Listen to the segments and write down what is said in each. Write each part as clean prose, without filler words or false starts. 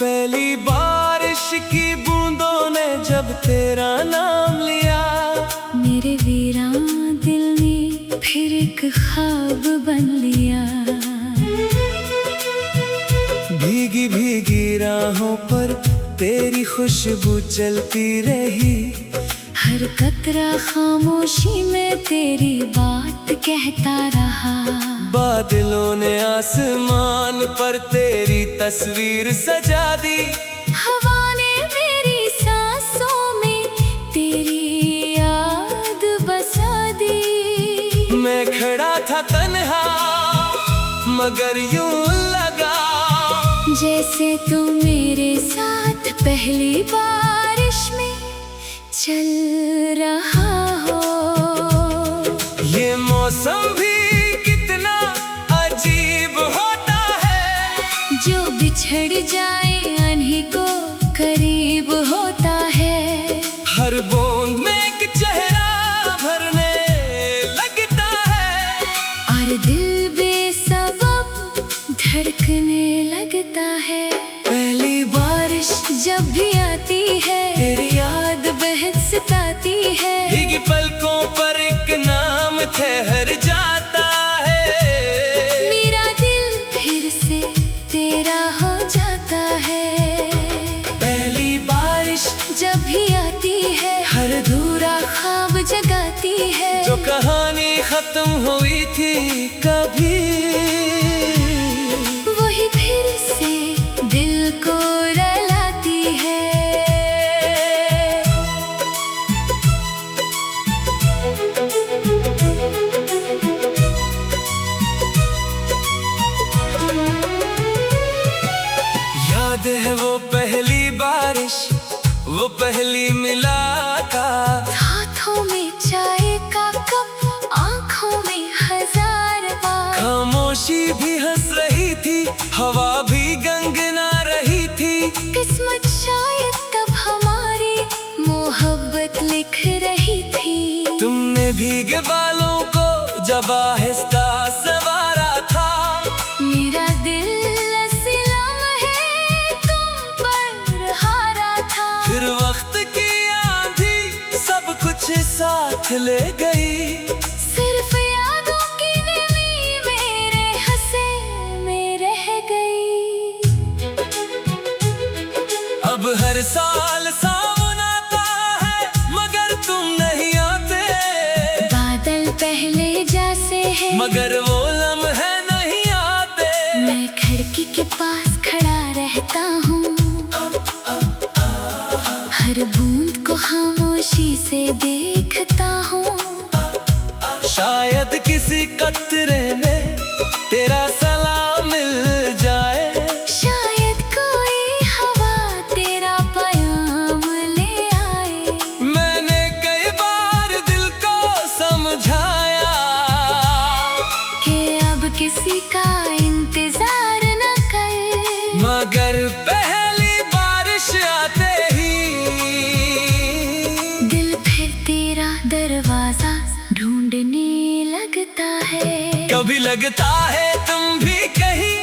पहली बारिश की बूंदों ने जब तेरा नाम लिया, मेरे वीरान दिल ने फिर एक ख्वाब बन लिया। भीगी भीगी राहों पर तेरी खुशबू चलती रही, हर कतरा खामोशी में तेरी बात कहता रहा। बादलों ने आसमान पर तेरी तस्वीर सजा दी, हवा ने मेरी सांसों में तेरी याद बसा दी। मैं खड़ा था तन्हा मगर यूं लगा जैसे तू मेरे साथ पहली बारिश में चल रहा हो। ये मौसम भी कितना अजीब होता है, जो बिछड़ जाए अन्हीं को करीब होता है। हर बूंद में एक चेहरा भरने लगता है, और दिल बेसबब धड़कने लगता है। पहली बारिश जब भी आती है तेरी याद बहक सताती है। भीगी पलकों पर एक नाम ठहर जाता है, मेरा दिल फिर से तेरा हो जाता है। पहली बारिश जब भी आती है हर अधूरा ख्वाब जगाती है। जो कहानी खत्म हुई थी कभी, वही फिर से दिल को रुलाती है। याद है वो पहली बारिश, वो पहली मुलाकात। हाथों में चाय का कप, आंखों में हजार बात। खामोशी भी हंस रही थी, हवा भी गंगना रही थी। किस्मत शायद तब हमारी मोहब्बत लिख रही थी। तुमने भीगे बालों को जब आहिस्ता संवारा था, मेरा दिल ऐसे लम्हे तुम पर हारा था। फिर वक्त की आंधी सब कुछ साथ ले गई। सिर्फ यादों की नमी मेरे हंसे में रह गई। अब हर साल सावन आता है मगर तुम नहीं आते, बादल पहले जैसे है मगर वो लम्हे नहीं आते। मैं खिड़की के पास खड़ा रहता हूँ, हर बूंद को खामोशी से देखता हूँ। शायद किसी कतरे में तेरा सलाम मिल जाए, शायद कोई हवा तेरा पैगाम ले आए। मैंने कई बार दिल को समझाया कि अब किसी का इंतजार न कर, मगर पहली बारिश आते ही दिल फिर तेरा दरवाजा ढूंढने लगता है। कभी लगता है तुम भी कहीं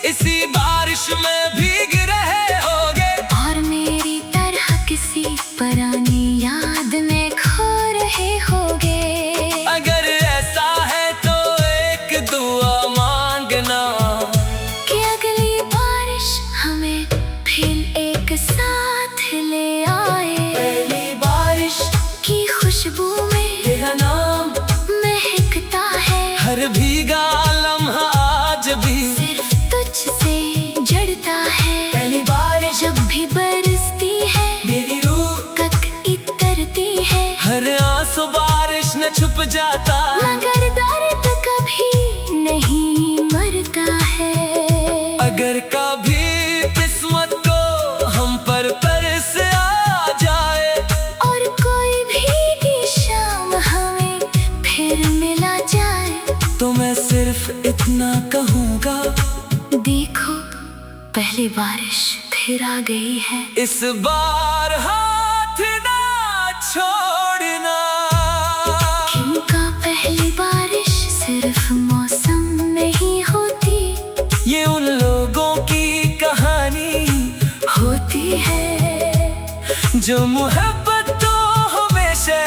इसी बारिश में भीग रहे होगे, और मेरी तरह किसी पुरानी याद में खो रहे होगे। अगर ऐसा है तो एक दुआ मांगना कि अगली बारिश हमें फिर एक साथ ले आए। पहली बारिश की खुशबू में तेरा नाम महकता है, हर भीगा लम्हा आज भी सिर्फ तुझसे जड़ता है। पहली बारिश जब भी बरसती है मेरी रूह कक इतरती है, हर आंसू बारिश न छुप जाता, मगर दर्द कभी नहीं मरता है। अगर कभी किस्मत को हम पर बरस आ जाए, और कोई भी शाम हमें फिर मिला जाए, तो मैं सिर्फ इतना कहूँगा, देखो पहली बारिश फिर आ गई है। इस बार हाथ ना छोड़ना। क्योंकि पहली बारिश सिर्फ मौसम नहीं होती, ये उन लोगों की कहानी है। जो मोहब्बत तो हमेशा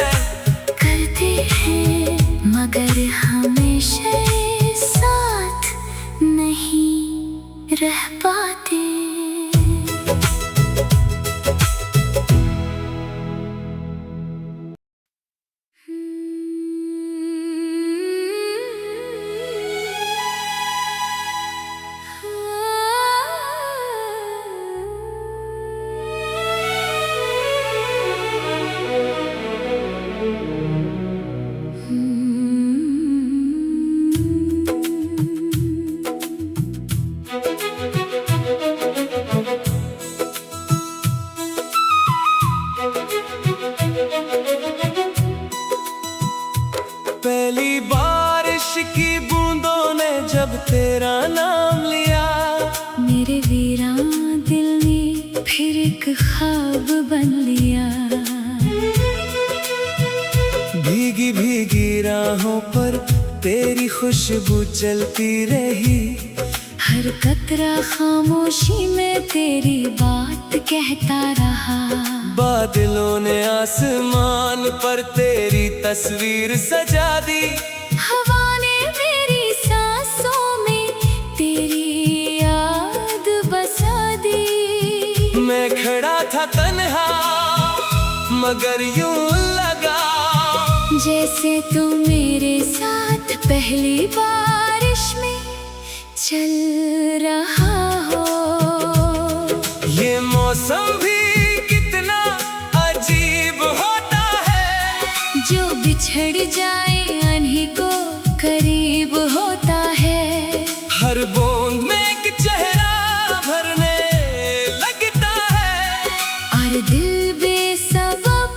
करते हैं मगर हमेशा साथ नहीं रह पाते। पहली बारिश की बूंदों ने जब तेरा नाम लिया, मेरे वीरान दिल ने फिर एक ख्वाब बन लिया। भीगी भीगी राहों पर तेरी खुशबू चलती रही, हर कतरा खामोशी में तेरी बात कहता रहा। बादलों ने आसमान पर तेरी तस्वीर सजा दी, हवा ने मेरी सांसों में तेरी याद बसा दी। मैं खड़ा था तन्हा मगर यूं लगा जैसे तू मेरे साथ पहली बारिश में चल रहा हो। ये मौसम भी कितना अजीब होता है, जो बिछड़ जाए अन्हीं को करीब होता है। हर बूंद में एक चेहरा भरने लगता है, और दिल बेसबब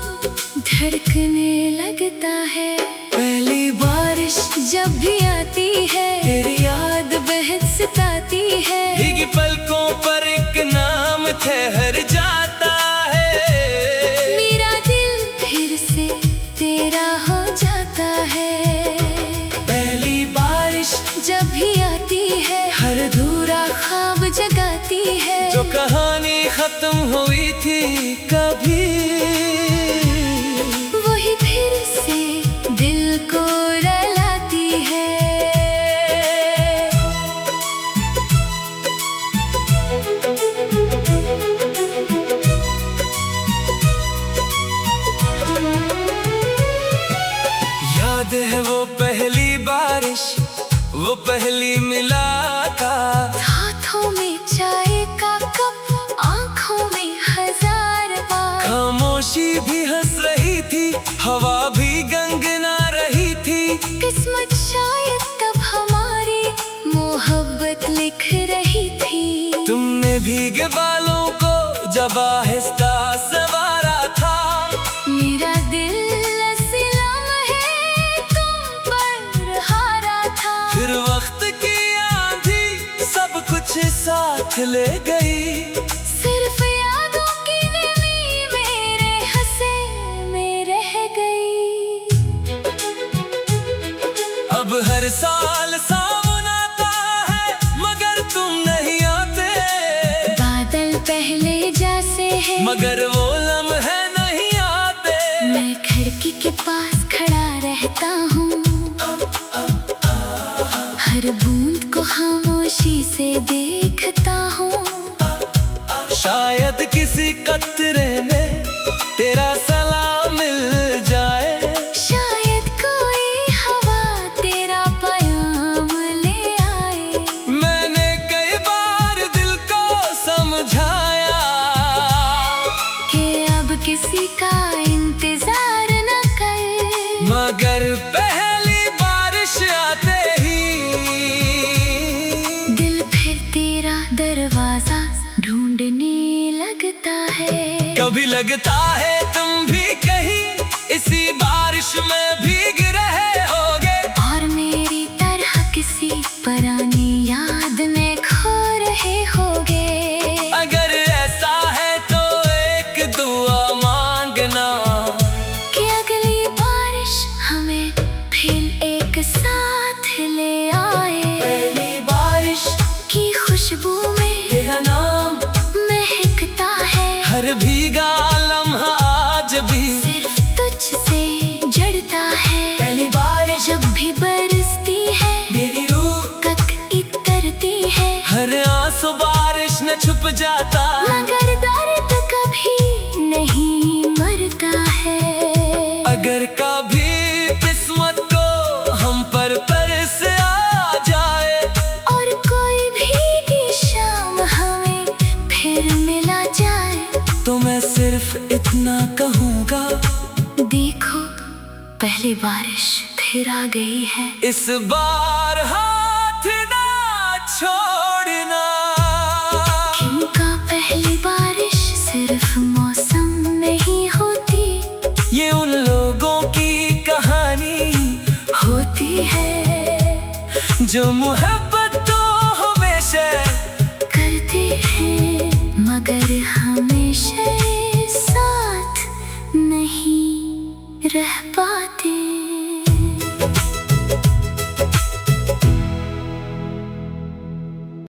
धड़कने लगता है। पहली बारिश जब भी आती है तेरी याद बहक सताती है। भीगी पलकों पर एक नाम ठहर जाता है, मेरा दिल फिर से तेरा हो जाता है। पहली बारिश जब भी आती है हर अधूरा ख्वाब जगाती है। जो कहानी खत्म हुई थी कभी, वही फिर से दिल को रुलाती है। याद है वो पहली बारिश, वो पहली मुलाकात, हाथों में चाय का कप, आंखों में हजार बात। खामोशी भी हंस रही थी, हवा भी गंगना रही थी। किस्मत शायद तब हमारी मोहब्बत लिख रही थी। तुमने भीगे बालों को जब आहिस्ता संवारा था, मेरा दिल ऐसे लम्हे तुम पर हारा था। फिर वक्त की आंधी सब कुछ साथ ले गई, सिर्फ यादों की नमी मेरे हंसे में रह गई। अब हर साल सावन आता है मगर तुम नहीं आते, बादल पहले जैसे है मगर वो लम्हे नहीं आते। मैं खिड़की के पास खड़ा रहता हूँ, हर बूंद को खामोशी से देखता हूँ। शायद किसी कतरे में तेरा सलाम मिल जाए, शायद कोई हवा तेरा प्याम ले आए। मैंने कई बार दिल को समझाया कि अब किसी का इंतजार न कर, मगर पहली बारिश आते ही दिल फिर तेरा दरवाजा ढूंढने लगता है। कभी लगता है तुम भी कहीं इसी बारिश में भीग रहे होगे, और मेरी तरह किसी पुरानी याद में खो रहे होगे। अगर ऐसा है तो एक दुआ मांगना कि अगली बारिश हमें फिर एक साथ ले आए। पहली बारिश की खुशबू में तेरा नाम महकता है, हर भीगा लम्हा आज भी सिर्फ तुझसे जड़ता है। पहली बारिश जब भी बरसती है मेरी रूह कक इतरती है। हर आंसू बारिश न छुप जाता, मगर दर्द कभी नहीं मरता है। अगर कभी किस्मत को हम पर बरस आ जाए और कोई भी शाम हमें फिर मिला जाए, तो मैं सिर्फ इतना कहूँगा, देखो पहली बारिश फिर आ गई है। इस बार हाथ ना छोड़ना। क्योंकि पहली बारिश सिर्फ मौसम नहीं होती, ये उन लोगों की कहानी होती है जो मोहब्बत तो हमेशा करते हैं मगर हमेशा